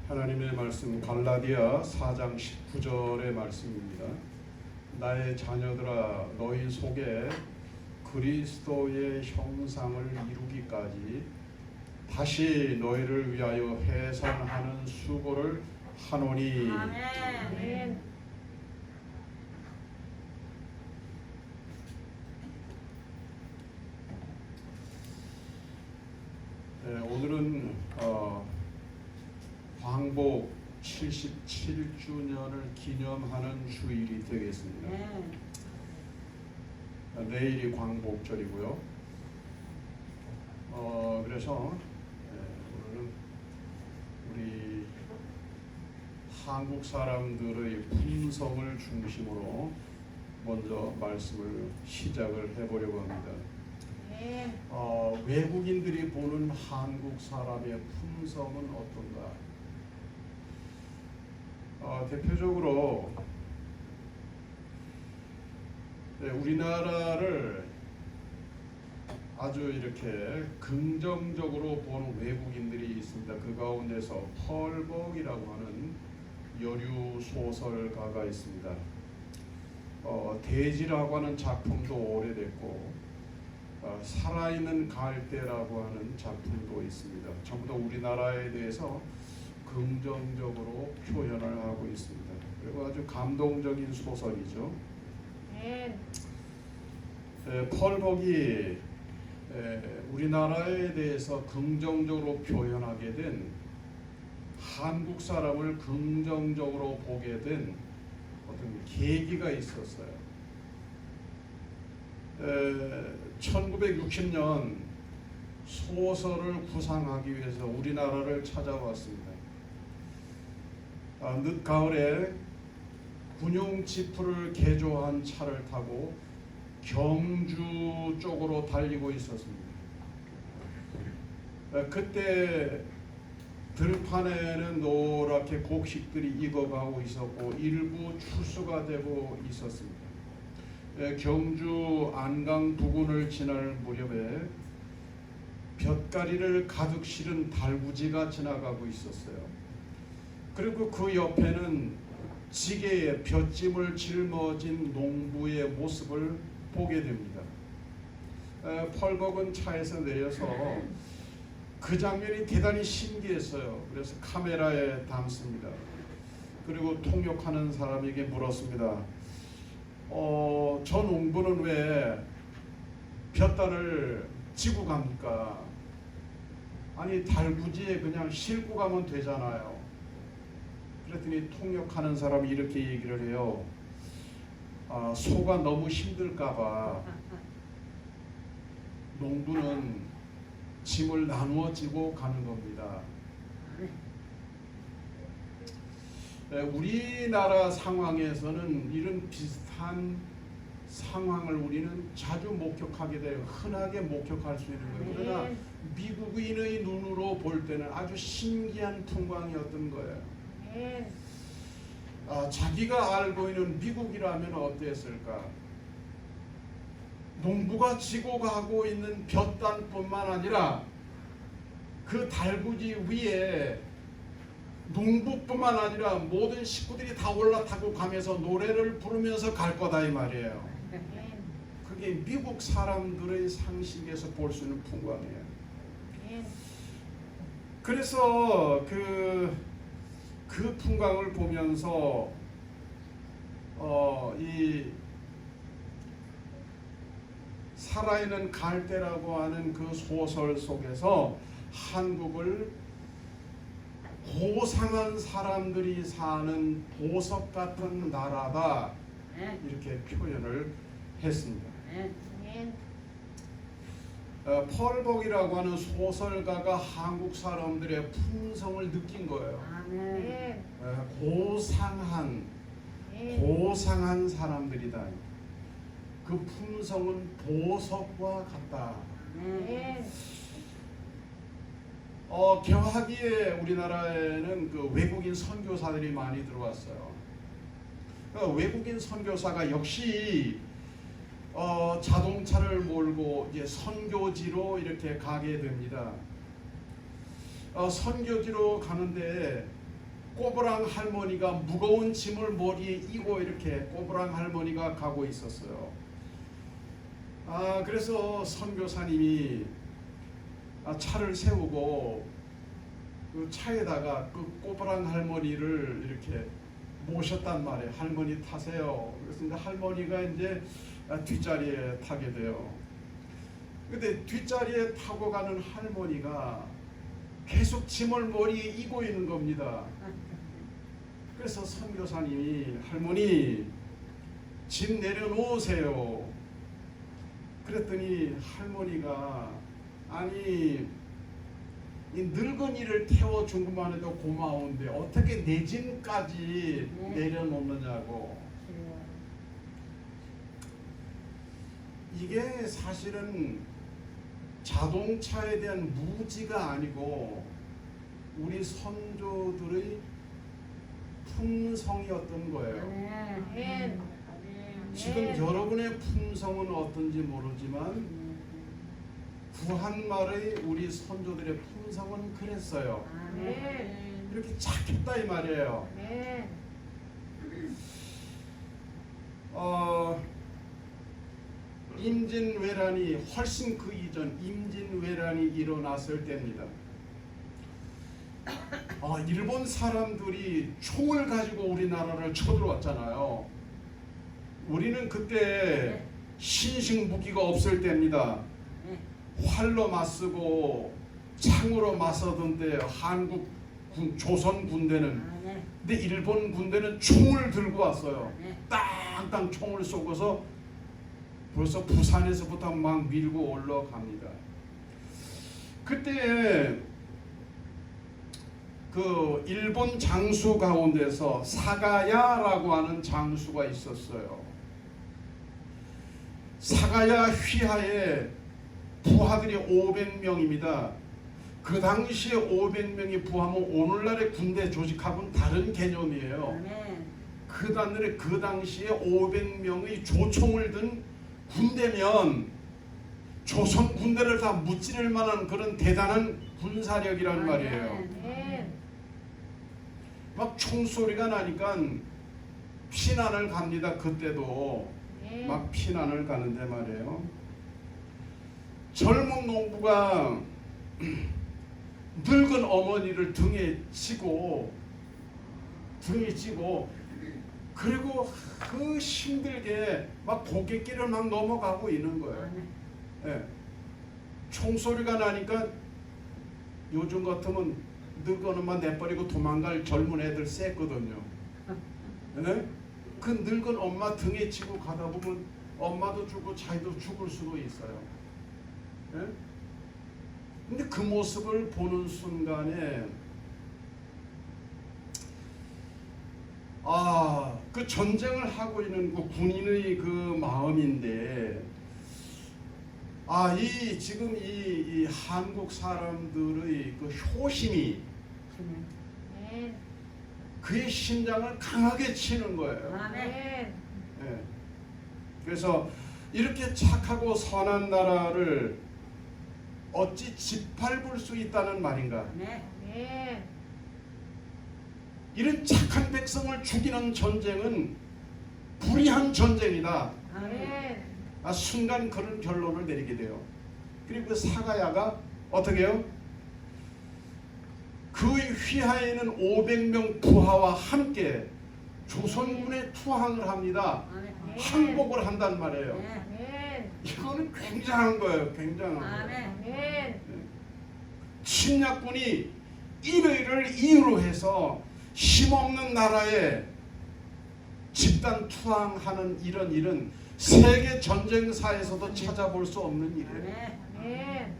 하나님의 말씀 갈라디아 4장 19절의 말씀입니다. 나의 자녀들아 너희 속에 그리스도의 형상을 이루기까지 다시 너희를 위하여 해산하는 수고를 하노니. 아멘. 오늘은 광복 77주년을 기념하는 주일이 되겠습니다. 내일이 광복절이고요. 그래서 오늘은 우리 한국 사람들의 품성을 중심으로 먼저 말씀을 시작을 해보려고 합니다. 외국인들이 보는 한국 사람의 품성은 어떤가? 대표적으로 우리나라를 아주 이렇게 긍정적으로 보는 외국인들이 있습니다. 그 가운데서 펄벅이라고 하는 여류 소설가가 있습니다. 대지라고 하는 작품도 오래됐고 살아있는 갈대라고 하는 작품도 있습니다. 전부 다 우리나라에 대해서 긍정적으로 표현을 하고 있습니다. 그리고 아주 감동적인 소설이죠. 펄벅이 우리나라에 대해서 긍정적으로 표현하게 된 한국 사람을 긍정적으로 보게 된 어떤 계기가 있었어요. 1960년 소설을 구상하기 위해서 우리나라를 찾아왔습니다. 늦가을에 군용 지프를 개조한 차를 타고 경주 쪽으로 달리고 있었습니다. 그때 들판에는 노랗게 곡식들이 익어가고 있었고 일부 추수가 되고 있었습니다. 경주 안강 부근을 지날 무렵에 볏가리를 가득 실은 달구지가 지나가고 있었어요. 그리고 그 옆에는 지게에 볏짐을 짊어진 농부의 모습을 보게 됩니다. 펄벅은 차에서 내려서 그 장면이 대단히 신기했어요. 그래서 카메라에 담습니다. 그리고 통역하는 사람에게 물었습니다. 저 농부는 왜 볏단을 지고 갑니까? 아니 달구지에 그냥 싣고 가면 되잖아요. 그랬더니 통역하는 사람이 이렇게 얘기를 해요. 소가 너무 힘들까봐 농부는 짐을 나누어 지고 가는 겁니다. 우리나라 상황에서는 이런 비슷한 상황을 우리는 자주 목격하게 돼요. 흔하게 목격할 수 있는 거예요. 그러나 미국인의 눈으로 볼 때는 아주 신기한 풍광이었던 거예요. 자기가 알고 있는 미국이라면 어땠을까? 농부가 지고 가고 있는 볏단뿐만 아니라 그 달구지 위에 농부뿐만 아니라 모든 식구들이 다 올라타고 가면서 노래를 부르면서 갈 거다 이 말이에요. 그게 미국 사람들의 상식에서 볼 수 있는 풍광이에요. 그래서 그 풍광을 보면서 이 살아있는 갈대라고 하는 그 소설 속에서 한국을 고상한 사람들이 사는 보석 같은 나라다 이렇게 표현을 했습니다. 펄벅이라고 하는 소설가가 한국 사람들의 품성을 느낀 거예요. 고상한 사람들이다. 그 품성은 보석과 같다. 개화기에 우리나라에는 그 외국인 선교사들이 많이 들어왔어요. 외국인 선교사가 역시 자동차를 몰고 이제 선교지로 이렇게 가게 됩니다. 선교지로 가는데 꼬부랑 할머니가 무거운 짐을 머리에 이고 이렇게 꼬부랑 할머니가 가고 있었어요. 그래서 선교사님이 차를 세우고 그 차에다가 그 꼬부랑 할머니를 이렇게 모셨단 말이에요. 할머니 타세요. 그래서 이제 할머니가 이제 뒷자리에 타게 돼요. 근데 뒷자리에 타고 가는 할머니가 계속 짐을 머리에 이고 있는 겁니다. 그래서 선교사님이 할머니 짐 내려놓으세요. 그랬더니 할머니가 아니 이 늙은이를 태워준 것만 해도 고마운데 어떻게 내 짐까지 내려놓느냐고. 이게 사실은 자동차에 대한 무지가 아니고 우리 선조들의 품성이었던 거예요. 지금 여러분의 품성은 어떤지 모르지만 구한말의 우리 선조들의 품성은 그랬어요. 이렇게 착했다 이 말이에요. 임진왜란이 훨씬 그 이전 임진왜란이 일어났을 때입니다. 일본 사람들이 총을 가지고 우리나라를 쳐들어왔잖아요. 우리는 그때 신식 무기가 없을 때입니다. 활로 맞서고 창으로 맞서던 때 한국 조선 군대는. 근데 일본 군대는 총을 들고 왔어요. 땅땅 총을 쏘고서 벌써 부산에서부터 막 밀고 올라갑니다. 그때 그 일본 장수 가운데서 사가야라고 하는 장수가 있었어요. 사가야 휘하에 부하들이 500명입니다. 그 당시에 500명이 부하면 오늘날의 군대 조직하고는 다른 개념이에요. 그 당시에 500명의 조총을 든 군대면 조선 군대를 다 무찌를 만한 그런 대단한 군사력이란 말이에요. 막 총소리가 나니까 피난을 갑니다. 그때도 막 피난을 가는데 말이에요. 젊은 농부가 늙은 어머니를 등에 지고 그리고 그 힘들게 막 고갯길을 막 넘어가고 있는 거예요. 총소리가 나니까 요즘 같으면 늙은 엄마 내버리고 도망갈 젊은 애들 셌거든요. 그 늙은 엄마 등에 지고 가다 보면 엄마도 죽고 자기도 죽을 수도 있어요. 근데 그 모습을 보는 순간에 그 전쟁을 하고 있는 그 군인의 그 마음인데 지금 이 한국 사람들의 그 효심이 그의 심장을 강하게 치는 거예요. 그래서 이렇게 착하고 선한 나라를 어찌 짓밟을 수 있다는 말인가? 이런 착한 백성을 죽이는 전쟁은 불의한 전쟁이다. 순간 그런 결론을 내리게 돼요. 그리고 그 사가야가 어떻게 해요? 그 휘하에는 500명 부하와 함께 조선군에 투항을 합니다. 항복을 한단 말이에요. 이거는 굉장한 거예요. 굉장한 거예요. 침략군이 이를 이유로 해서 힘없는 나라에 집단 투항하는 이런 일은 세계 전쟁사에서도 찾아볼 수 없는 일이에요.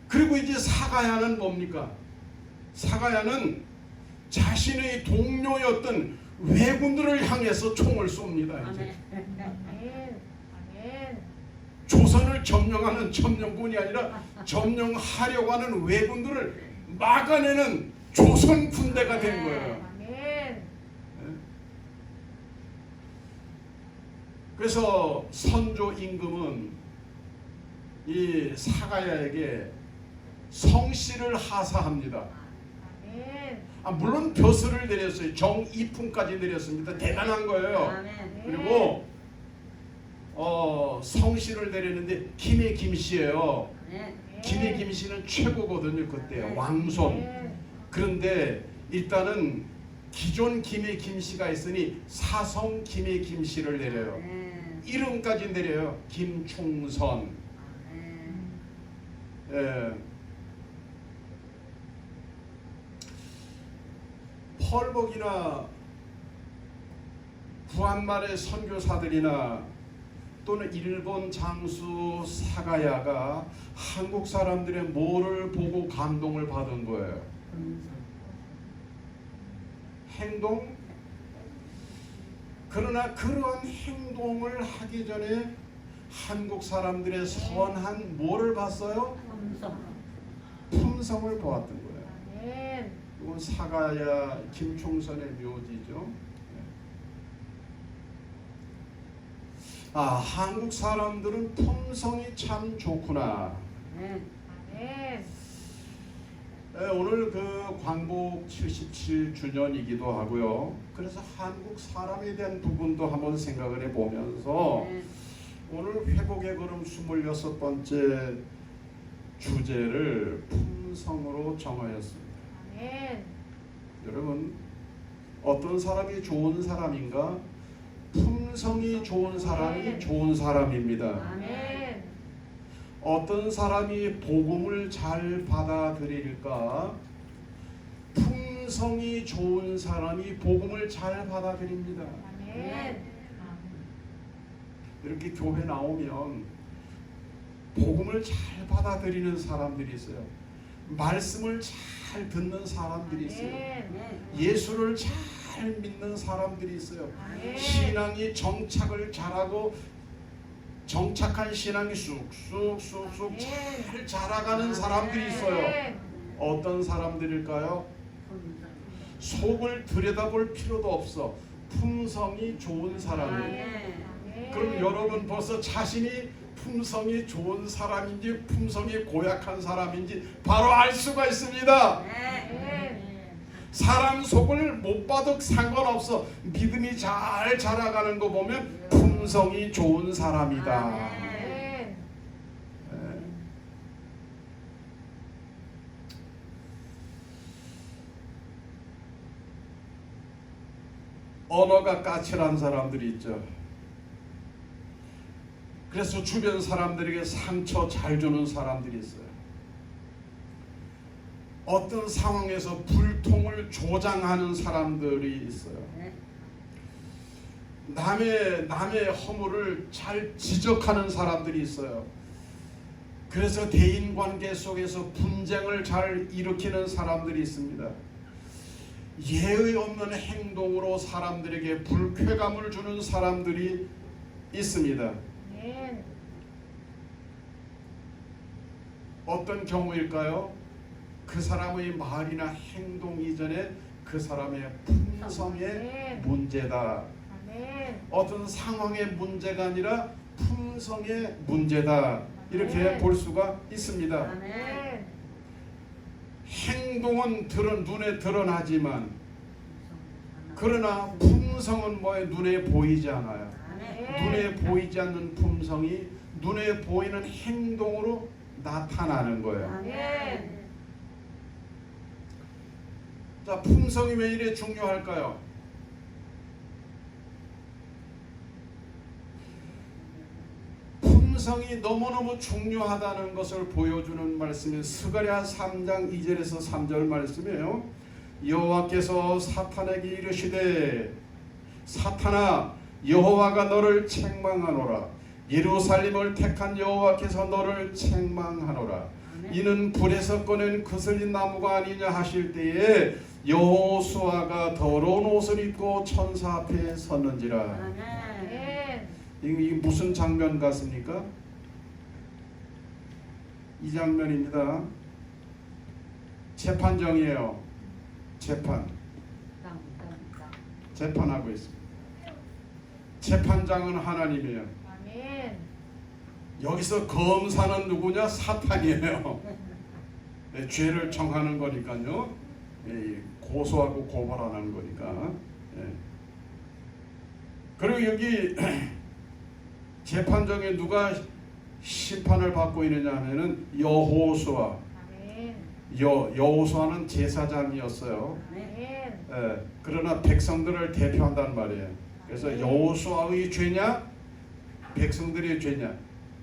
그리고 이제 사가야는 뭡니까? 사가야는 자신의 동료였던 왜군들을 향해서 총을 쏩니다. 이제. 조선을 점령하는 점령군이 아니라 점령하려고 하는 왜군들을 막아내는 조선 군대가 된 거예요. 그래서 선조 임금은 이 사가야에게 성씨를 하사합니다. 물론 벼슬을 내렸어요. 정이품까지 내렸습니다. 대단한 거예요. 그리고 성씨를 내렸는데 김의 김씨예요. 김의 김씨는 최고거든요. 그때 왕손. 그런데 일단은 기존 김의 김씨가 있으니 사성 김의 김씨를 내려요. 이름까지 내려요. 김충선. 예. 펄복이나 구한말의 선교사들이나 또는 일본 장수 사가야가 한국 사람들의 뭐를 보고 감동을 받은 거예요? 행동? 그러나 그러한 행동을 하기 전에 한국 사람들의 선한 뭐를 봤어요? 품성을 보았던 거예요. 이건 사가야 김충선의 묘지죠. 한국 사람들은 품성이 참 좋구나. 오늘 그 광복 77주년이기도 하고요. 그래서 한국 사람에 대한 부분도 한번 생각을 해보면서 오늘 회복의 걸음 26번째 주제를 품성으로 정하였습니다. 여러분, 어떤 사람이 좋은 사람인가? 품성이 좋은 사람이 좋은 사람입니다. 어떤 사람이 복음을 잘 받아들일까? 품성이 좋은 사람이 복음을 잘 받아들입니다. 이렇게 교회 나오면 복음을 잘 받아들이는 사람들이 있어요. 말씀을 잘 듣는 사람들이 있어요. 예수를 잘 믿는 사람들이 있어요. 신앙이 정착을 잘하고 정착한 신앙이 쑥쑥쑥쑥 잘 자라가는 사람들이 있어요. 어떤 사람들일까요? 속을 들여다볼 필요도 없어. 품성이 좋은 사람이에요. 그럼 여러분 벌써 자신이 품성이 좋은 사람인지 품성이 고약한 사람인지 바로 알 수가 있습니다. 사람 속을 못 봐도 상관없어. 믿음이 잘 자라가는 거 보면 품성이 좋은 사람이다. 언어가 까칠한 사람들이 있죠. 그래서 주변 사람들에게 상처 잘 주는 사람들이 있어요. 어떤 상황에서 불통을 조장하는 사람들이 있어요. 남의 허물을 잘 지적하는 사람들이 있어요. 그래서 대인관계 속에서 분쟁을 잘 일으키는 사람들이 있습니다. 예의 없는 행동으로 사람들에게 불쾌감을 주는 사람들이 있습니다. 어떤 경우일까요? 그 사람의 말이나 행동 이전에 그 사람의 품성의 문제다. 어떤 상황의 문제가 아니라 품성의 문제다. 이렇게 볼 수가 있습니다. 행동은 눈에 드러나지만 그러나 품성은 눈에 보이지 않아요. 눈에 보이지 않는 품성이 눈에 보이는 행동으로 나타나는 거예요. 자, 품성이 왜 이래 중요할까요? 품성이 너무너무 중요하다는 것을 보여주는 말씀이 스가랴 3장 2절에서 3절 말씀이에요. 여호와께서 사탄에게 이르시되 사탄아 여호와가 너를 책망하노라. 예루살렘을 택한 여호와께서 너를 책망하노라. 이는 불에서 꺼낸 그슬린 나무가 아니냐 하실 때에 여호수아가 더러운 옷을 입고 천사 앞에 섰는지라. 이게 무슨 장면 같습니까? 이 장면입니다. 재판정이에요. 재판하고 있습니다. 재판장은 하나님이에요. 여기서 검사는 누구냐? 사탄이에요. 네, 죄를 정하는 거니까요. 고소하고 고발하는 거니까. 그리고 여기 재판정에 누가 심판을 받고 있느냐 하면은 여호수아. 여호수아는 제사장이었어요. 그러나 백성들을 대표한단 말이에요. 그래서 여호수아의 죄냐 백성들의 죄냐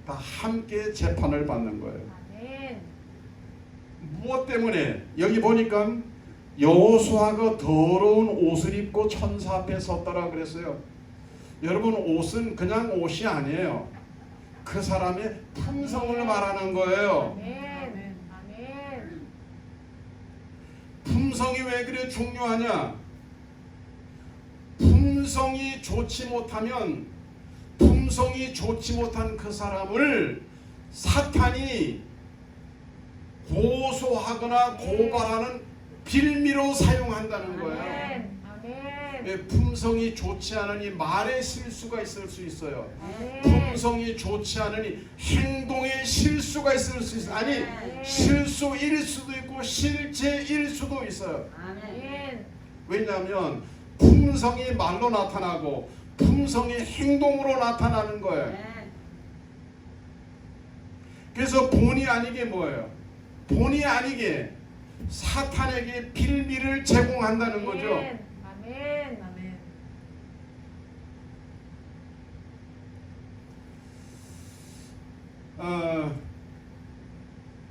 다 함께 재판을 받는 거예요. 무엇 때문에? 여기 보니까 여호수아가 더러운 옷을 입고 천사 앞에 섰더라 그랬어요. 여러분, 옷은 그냥 옷이 아니에요. 그 사람의 품성을 말하는 거예요. 품성이 왜 그래 중요하냐? 품성이 좋지 못하면 품성이 좋지 못한 그 사람을 사탄이 고소하거나 고발하는 빌미로 사용한다는 거예요. 품성이 좋지 않으니 말에 실수가 있을 수 있어요. 품성이 좋지 않으니 행동에 실수가 있을 수 있어요. 아니, 실수일 수도 있고 실제일 수도 있어요. 왜냐하면 품성이 말로 나타나고 품성이 행동으로 나타나는 거예요. 그래서 본의 아니게 뭐예요? 본의 아니게 사탄에게 빌미를 제공한다는 거죠.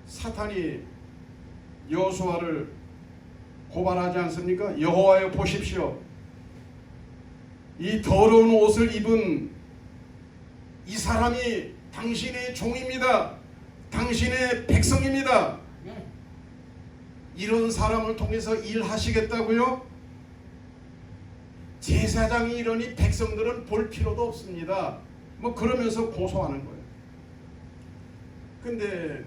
사탄이 여호수아를 고발하지 않습니까? 여호와여 보십시오. 이 더러운 옷을 입은 이 사람이 당신의 종입니다. 당신의 백성입니다. 이런 사람을 통해서 일하시겠다고요? 제사장이 이러니 백성들은 볼 필요도 없습니다. 뭐 그러면서 고소하는 거예요. 근데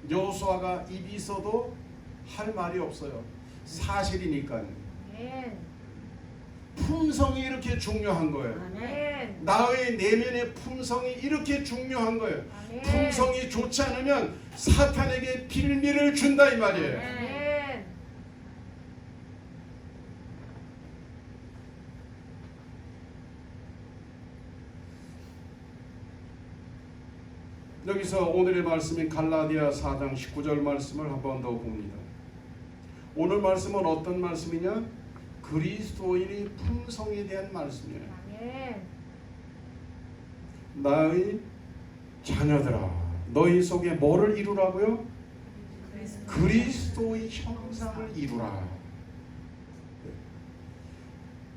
여호수아가 입이 있어도 할 말이 없어요. 사실이니까요. 품성이 이렇게 중요한 거예요. 나의 내면의 품성이 이렇게 중요한 거예요. 품성이 좋지 않으면 사탄에게 빌미를 준다 이 말이에요. 여기서 오늘의 말씀인 갈라디아 4장 19절 말씀을 한 번 더 봅니다. 오늘 말씀은 어떤 말씀이냐? 그리스도인의 품성에 대한 말씀이에요. 나의 자녀들아, 너희 속에 뭐를 이루라고요? 그리스도의 형상을 이루라.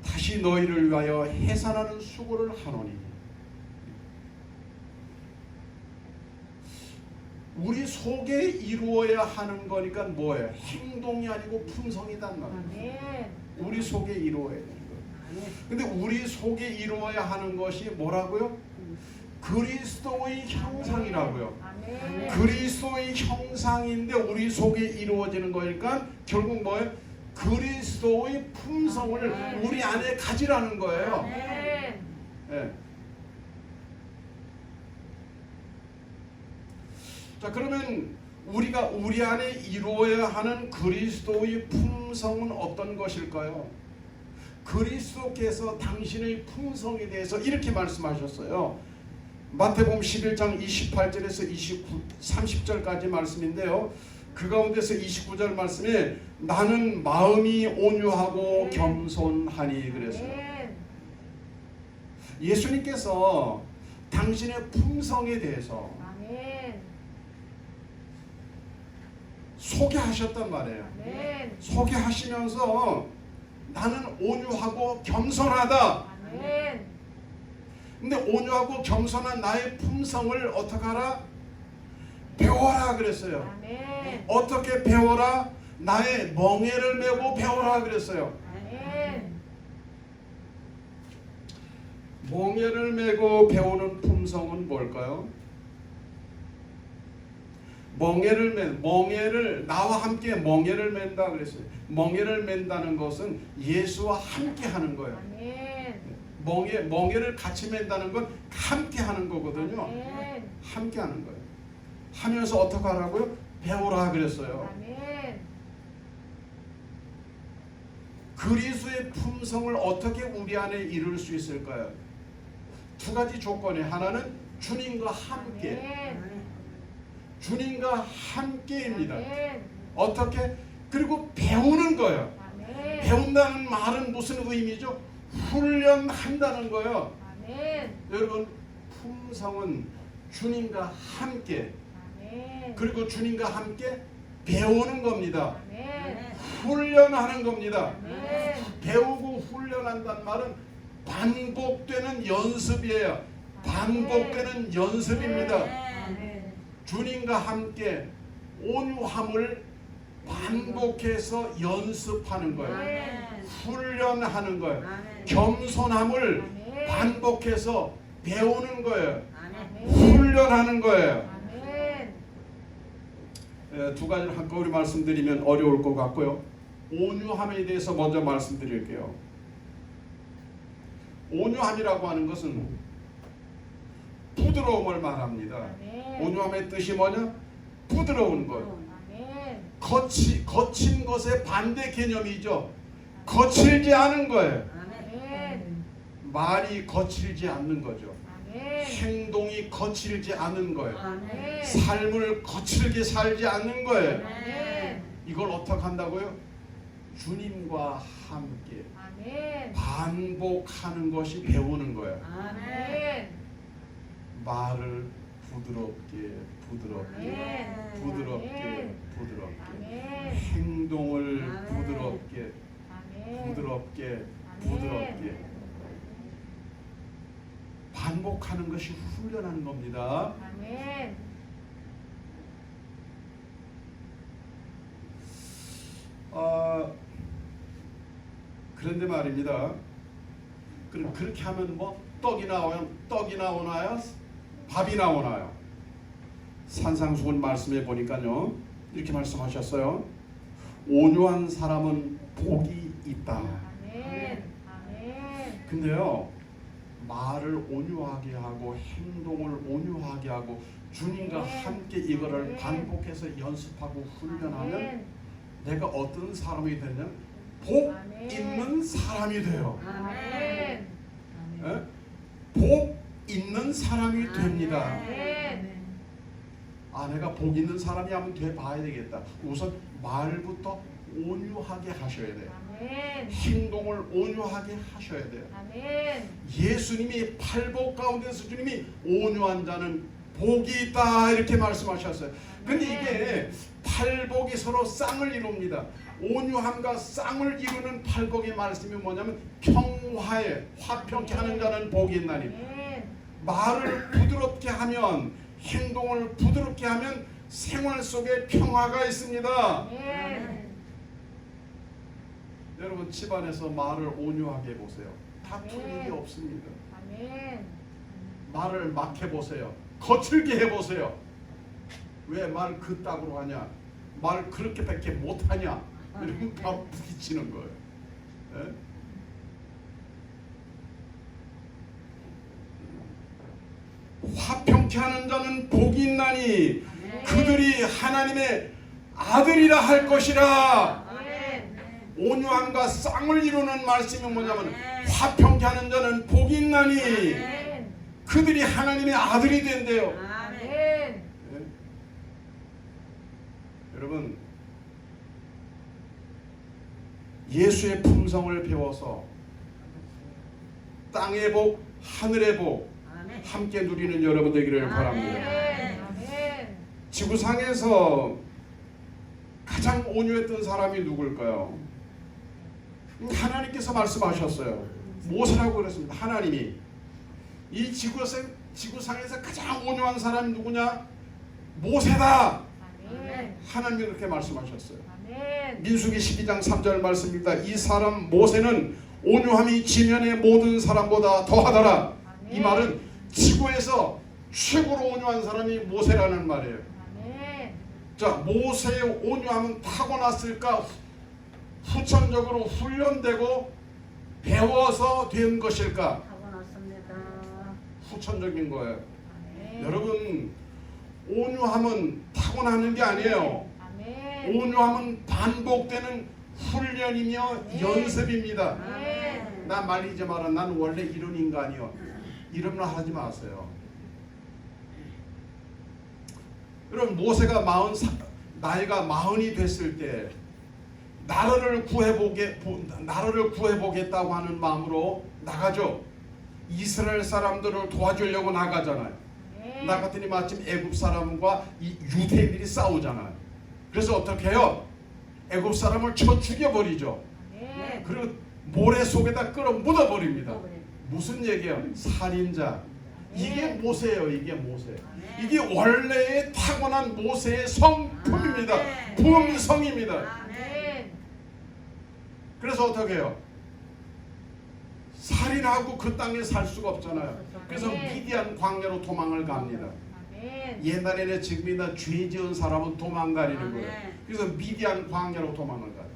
다시 너희를 위하여 해산하는 수고를 하노니. 우리 속에 이루어야 하는 거니까 뭐예요? 행동이 아니고 품성이단 말이에요. 우리 속에 이루어야 되는 거예요. 근데 우리 속에 이루어야 하는 것이 뭐라고요? 그리스도의 형상이라고요. 그리스도의 형상인데 우리 속에 이루어지는 거니까 결국 뭐예요? 그리스도의 품성을 우리 안에 가지라는 거예요. 네. 자, 그러면 우리가 우리 안에 이루어야 하는 그리스도의 품성은 어떤 것일까요? 그리스도께서 당신의 품성에 대해서 이렇게 말씀하셨어요. 마태복음 11장 28절에서 30절까지 말씀인데요. 그 가운데서 29절 말씀에 나는 마음이 온유하고 겸손하니 그랬어요. 예수님께서 당신의 품성에 대해서 소개하셨단 말이에요. 소개하시면서 나는 온유하고 겸손하다. 근데 온유하고 겸손한 나의 품성을 어떻게 하라? 배워라 그랬어요. 어떻게 배워라? 나의 멍에를 메고 배워라 그랬어요. 멍에를 메고 배우는 품성은 뭘까요? 멍에를 나와 함께 멍에를 맨다 그랬어요. 멍에를 맨다는 것은 예수와 함께 하는 거예요. 멍에를 같이 맨다는 건 함께 하는 거거든요. 함께 하는 거예요. 하면서 어떻게 하라고요? 배우라 그랬어요. 그리스도의 품성을 어떻게 우리 안에 이룰 수 있을까요? 두 가지 조건이, 하나는 주님과 함께, 주님과 함께입니다. 어떻게? 그리고 배우는 거예요. 배운다는 말은 무슨 의미죠? 훈련한다는 거예요. 여러분, 품성은 주님과 함께, 그리고 주님과 함께 배우는 겁니다. 훈련하는 겁니다. 배우고 훈련한다는 말은 반복되는 연습이에요. 반복되는 연습입니다. 주님과 함께 온유함을 반복해서 연습하는 거예요. 훈련하는 거예요. 겸손함을 반복해서 배우는 거예요. 훈련하는 거예요. 두 가지를 한꺼번에 말씀드리면 어려울 것 같고요. 온유함에 대해서 먼저 말씀드릴게요. 온유함이라고 하는 것은 부드러움을 말합니다. 온유함의 뜻이 뭐냐? 부드러운 것. 거친 것의 반대 개념이죠. 거칠지 않은 거예요. 말이 거칠지 않는 거죠. 행동이 거칠지 않은 거예요. 삶을 거칠게 살지 않는 거예요. 이걸 어떻게 한다고요? 주님과 함께 반복하는 것이 배우는 거예요. 말을 부드럽게 행동을 부드럽게 반복하는 것이 훈련하는 겁니다. 그런데 말입니다. 그럼 그렇게 하면 뭐 떡이 나오나요? 밥이 나오나요? 산상수훈 말씀에 보니까요, 이렇게 말씀하셨어요. 온유한 사람은 복이 있다. 근데요, 말을 온유하게 하고 행동을 온유하게 하고 주님과 함께 이거를 반복해서 연습하고 훈련하면 내가 어떤 사람이 되냐? 복 있는 사람이 돼요. 복 있는 사람이 됩니다. 내가 복 있는 사람이 하면 돼 봐야 되겠다. 우선 말부터 온유하게 하셔야 돼요. 행동을 온유하게 하셔야 돼요. 예수님이 팔복 가운데서 주님이 온유한 자는 복이 있다 이렇게 말씀하셨어요. 근데 이게 팔복이 서로 쌍을 이룹니다. 온유함과 쌍을 이루는 팔복의 말씀이 뭐냐면 평화에 화평케 하는 자는 복이 있나니, 말을 부드럽게 하면, 행동을 부드럽게 하면 생활 속에 평화가 있습니다. 여러분, 집안에서 말을 온유하게 해보세요. 다툴 일이 없습니다. 말을 막 해보세요. 거칠게 해보세요. 왜 말 그따구로 하냐? 말 그렇게밖에 못하냐? 이러면 다 부딪히는 거예요. 화평케 하는 자는 복이 있나니 그들이 하나님의 아들이라 할 것이라. 온유함과 쌍을 이루는 말씀이 뭐냐면 화평케 하는 자는 복이 있나니 그들이 하나님의 아들이 된대요. 여러분, 예수의 품성을 배워서 땅의 복, 하늘의 복 함께 누리는 여러분 되기를 바랍니다. 지구상에서 가장 온유했던 사람이 누굴까요? 하나님께서 말씀하셨어요. 모세라고 그랬습니다. 하나님이 이 지구상에서 가장 온유한 사람이 누구냐? 모세다. 하나님이 그렇게 말씀하셨어요. 민수기 12장 3절 말씀입니다. 이 사람 모세는 온유함이 지면의 모든 사람보다 더하더라. 이 말은 지구에서 최고로 온유한 사람이 모세라는 말이에요. 자, 모세의 온유함은 타고났을까? 후천적으로 훈련되고 배워서 된 것일까? 타고났습니다. 후천적인 거예요. 여러분, 온유함은 타고나는 게 아니에요. 온유함은 반복되는 훈련이며 연습입니다. 나 말리지 마라. 난 원래 이런 인간이요. 이런 말 하지 마세요. 여러분 모세가 나이가 40이 됐을 때 나라를 구해보겠다고 하는 마음으로 나가죠. 이스라엘 사람들을 도와주려고 나가잖아요. 나갔더니 마침 애굽 사람과 이 유대인들이 싸우잖아요. 그래서 어떻게 해요? 애굽 사람을 쳐 죽여버리죠. 그리고 모래 속에다 끌어 묻어버립니다. 무슨 얘기예요? 살인자. 이게 모세예요. 이게 모세. 이게 원래의 타고난 모세의 성품입니다. 품성입니다. 그래서 어떻게 해요? 살인하고 그 땅에 살 수가 없잖아요. 그래서 미디안 광야로 도망을 갑니다. 옛날에는 지금이나 죄 지은 사람은 도망가리는 거예요. 그래서 미디안 광야로 도망을 가요.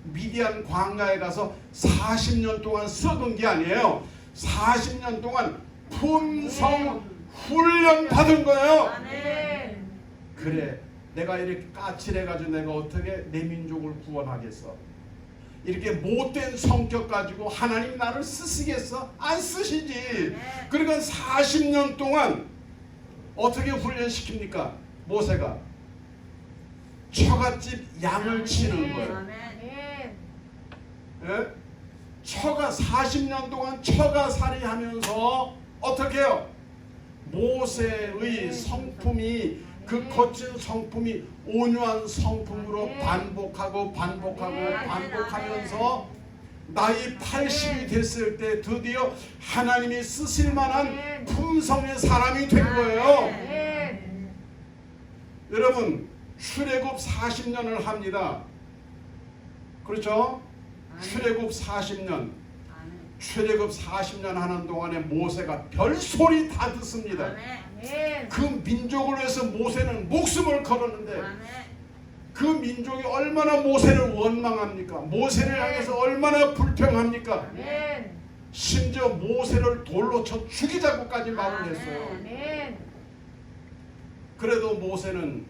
미디안 광야에 가서 40년 동안 썩은 게 아니에요. 40년 동안 품성 훈련 받은 거예요. 그래, 내가 이렇게 까칠해가지고 내가 어떻게 내 민족을 구원하겠어? 이렇게 못된 성격 가지고 하나님 나를 쓰시겠어? 안 쓰시지. 그러니까 40년 동안 어떻게 훈련시킵니까? 모세가 처갓집 양을 치는 거예요. 예? 처가 40년 동안 처가살이 하면서 어떻게 해요? 모세의 성품이 그 거친 성품이 온유한 성품으로 반복하면서 나이 80이 됐을 때 드디어 하나님이 쓰실 만한 품성의 사람이 된 거예요. 여러분 출애굽 40년을 합니다. 그렇죠? 출애굽 40년 하는 동안에 모세가 별소리 다 듣습니다. 그 민족을 위해서 모세는 목숨을 걸었는데 그 민족이 얼마나 모세를 원망합니까? 모세를 향해서 얼마나 불평합니까? 심지어 모세를 돌로 쳐 죽이자고까지 말을 했어요. 그래도 모세는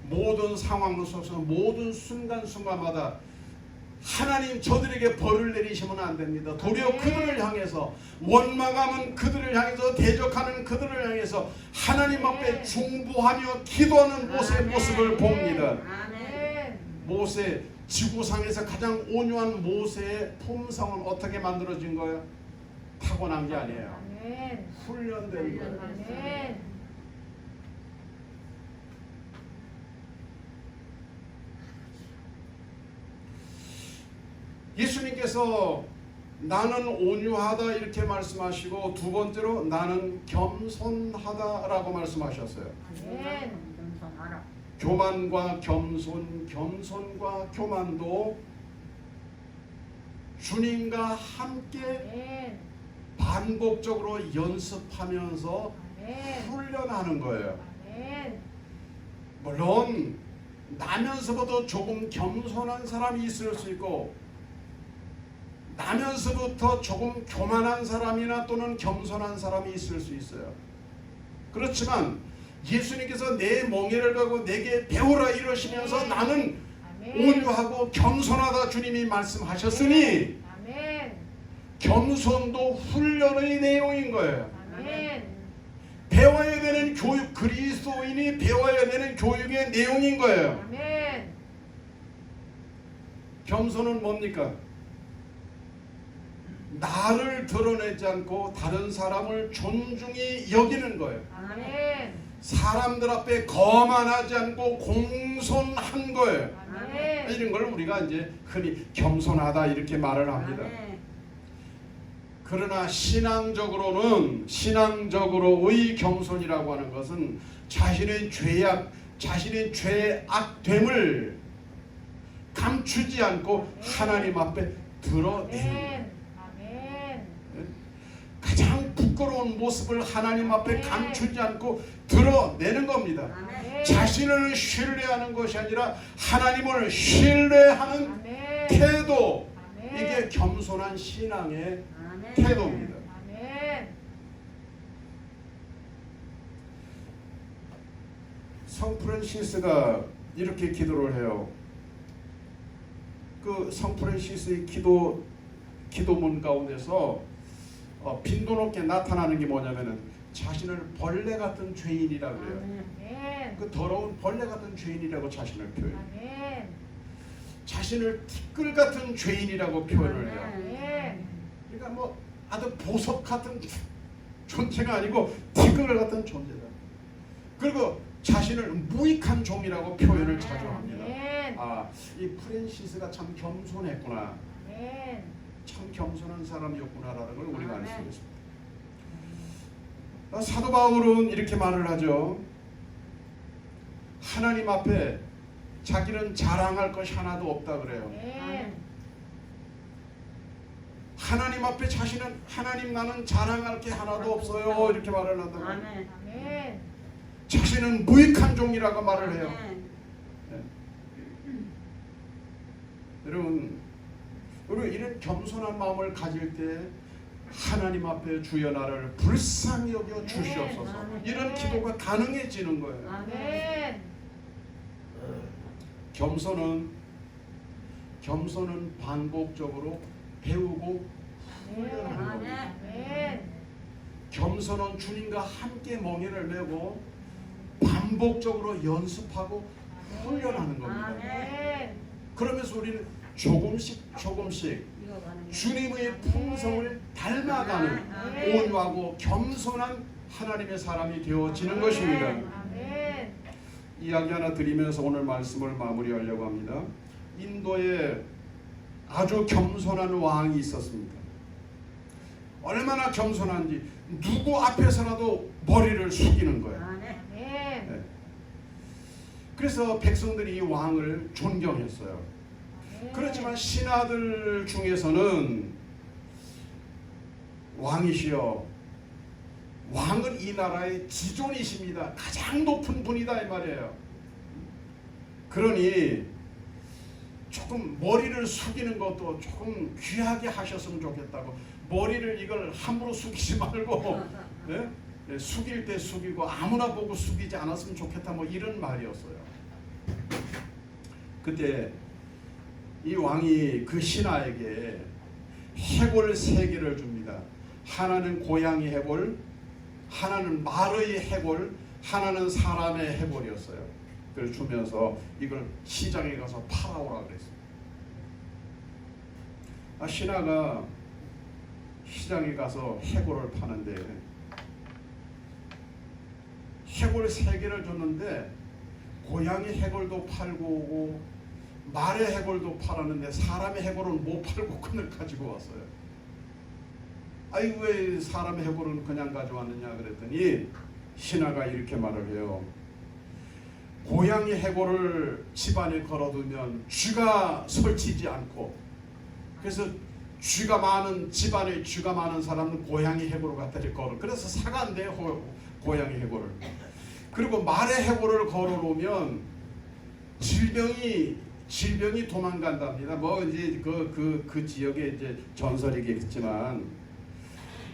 모든 상황 속에서 모든 순간순간마다 하나님 저들에게 벌을 내리시면 안 됩니다. 도리어 그들을 향해서 원망하면 그들을 향해서 대적하는 그들을 향해서 하나님 앞에 중보하며 기도하는 모세의 모습을 봅니다. 모세 지구상에서 가장 온유한 모세의 품성은 어떻게 만들어진 거예요? 타고난 게 아니에요. 훈련된 거예요. 예수님께서 나는 온유하다 이렇게 말씀하시고 두 번째로 나는 겸손하다라고 말씀하셨어요. 교만과 겸손, 겸손과 교만도 주님과 함께 반복적으로 연습하면서 훈련하는 거예요. 물론 나면서부터 조금 겸손한 사람이 있을 수 있고 나면서부터 조금 교만한 사람이나 또는 겸손한 사람이 있을 수 있어요. 그렇지만 예수님께서 내 멍에를 가고 내게 배우라 이러시면서 나는 온유하고 겸손하다 주님이 말씀하셨으니 겸손도 훈련의 내용인 거예요. 배워야 되는 교육, 그리스도인이 배워야 되는 교육의 내용인 거예요. 겸손은 뭡니까? 나를 드러내지 않고 다른 사람을 존중히 여기는 거예요. 사람들 앞에 거만하지 않고 공손한 거예요. 이런 걸 우리가 이제 흔히 겸손하다 이렇게 말을 합니다. 그러나 신앙적으로의 겸손이라고 하는 것은 자신의 죄악됨을 감추지 않고 하나님 앞에 드러내는 가장 부끄러운 모습을 하나님 앞에 감추지 않고 드러내는 겁니다. 자신을 신뢰하는 것이 아니라 하나님을 신뢰하는 태도, 이게 겸손한 신앙의 태도입니다. 성 프란시스가 이렇게 기도를 해요. 그 성프란시스의 기도문 가운데서 빈도 높게 나타나는 게 뭐냐면은 자신을 벌레 같은 죄인이라고 그래요. 아멘. 그 더러운 벌레 같은 죄인이라고 자신을 표현해요. 아멘. 자신을 티끌 같은 죄인이라고 표현을 해요. 아멘. 그러니까 뭐 아주 보석 같은 존재가 아니고 티끌 같은 존재다. 그리고 자신을 무익한 종이라고 표현을 자주 합니다. 아멘. 이 프란시스가 참 겸손했구나. 아멘. 참 겸손한 사람이었구나라는 걸 우리가 알 수 아멘. 있습니다. 사도 바울은 이렇게 말을 하죠. 하나님 앞에 자기는 자랑할 것이 하나도 없다 그래요. 아멘. 하나님 앞에 자신은 하나님 나는 자랑할 게 하나도 없어요 이렇게 말을 한다고. 아멘. 아멘. 자신은 무익한 종이라고 말을 해요. 아멘. 네. 여러분, 우리 이런 겸손한 마음을 가질 때 하나님 앞에 주여 나를 불쌍히 여겨 주시옵소서. 아멘. 이런 기도가 가능해지는 거예요. 아멘. 겸손은 반복적으로 배우고 훈련하는 겁니다. 아멘. 겸손은 주님과 함께 멍에를 메고 반복적으로 연습하고 훈련하는 겁니다. 아멘. 그러면서 우리는 조금씩 이거 가는 게. 주님의 품성을 닮아가는 아멘. 온유하고 겸손한 하나님의 사람이 되어지는 것입니다. 아멘. 이야기 하나 드리면서 오늘 말씀을 마무리하려고 합니다. 인도에 아주 겸손한 왕이 있었습니다. 얼마나 겸손한지 누구 앞에서라도 머리를 숙이는 거예요. 아멘. 아멘. 네. 그래서 백성들이 이 왕을 존경했어요. 그렇지만 신하들 중에서는 왕이시여, 왕은 이 나라의 지존이십니다. 가장 높은 분이다 이 말이에요. 그러니 조금 머리를 숙이는 것도 조금 귀하게 하셨으면 좋겠다고, 머리를 이걸 함부로 숙이지 말고 네? 네, 숙일 때 숙이고 아무나 보고 숙이지 않았으면 좋겠다, 뭐 이런 말이었어요. 그때 이 왕이 그 신하에게 해골 3개를 줍니다. 하나는 고양이 해골, 하나는 말의 해골, 하나는 사람의 해골이었어요. 그걸 주면서 이걸 시장에 가서 팔아오라 그랬어요. 신하가 시장에 가서 해골을 파는데 해골 3개를 줬는데 고양이 해골도 팔고 오고 말의 해골도 팔았는데 사람의 해골은 못 팔고 그늘 가지고 왔어요. 아이 왜 사람의 해골은 그냥 가져왔느냐 그랬더니 신하가 이렇게 말을 해요. 고양이 해골을 집안에 걸어두면 쥐가 설치지 않고, 그래서 쥐가 많은 집안에 쥐가 많은 사람은 고양이 해골을 갖다 걸어. 그래서 사간대요 고양이 해골을. 그리고 말의 해골을 걸어놓으면 질병이 도망간답니다. 뭐 이제 그 지역에 이제 전설이겠지만,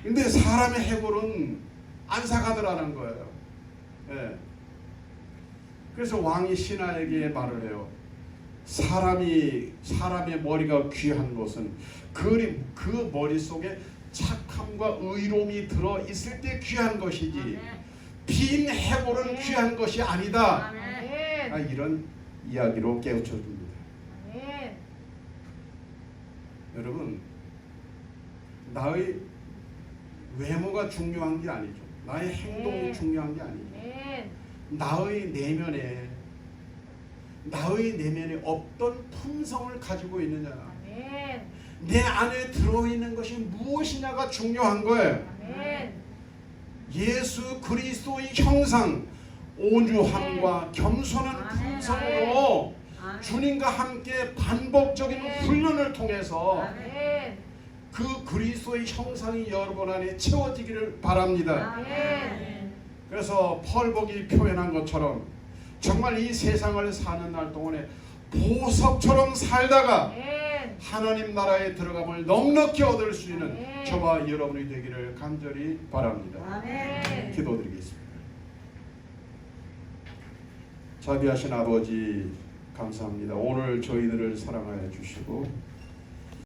근데 사람의 해골은 안 사가더라는 거예요. 예. 그래서 왕이 신하에게 말을 해요. 사람의 머리가 귀한 것은 그 머릿속에 착함과 의로움이 들어 있을 때 귀한 것이지 빈 해골은 귀한 것이 아니다. 아멘. 이런 이야기로 깨우쳐 줍니다. 아멘. 여러분, 나의 외모가 중요한 게 아니죠. 나의 행동이 중요한 게 아니죠. 아멘. 나의 내면에 어떤 품성을 가지고 있느냐, 아멘. 내 안에 들어있는 것이 무엇이냐가 중요한 거예요. 아멘. 예수 그리스도의 형상, 온유함과 겸손한 품성으로 주님과 함께 반복적인 훈련을 통해서 아멘. 그 그리스도의 형상이 여러분 안에 채워지기를 바랍니다. 아멘. 그래서 펄복이 표현한 것처럼 정말 이 세상을 사는 날 동안에 보석처럼 살다가 아멘. 하나님 나라에 들어감을 넉넉히 얻을 수 있는 아멘. 저와 여러분이 되기를 간절히 바랍니다. 아멘. 기도드리겠습니다. 자비하신 아버지, 감사합니다. 오늘 저희들을 사랑하여 주시고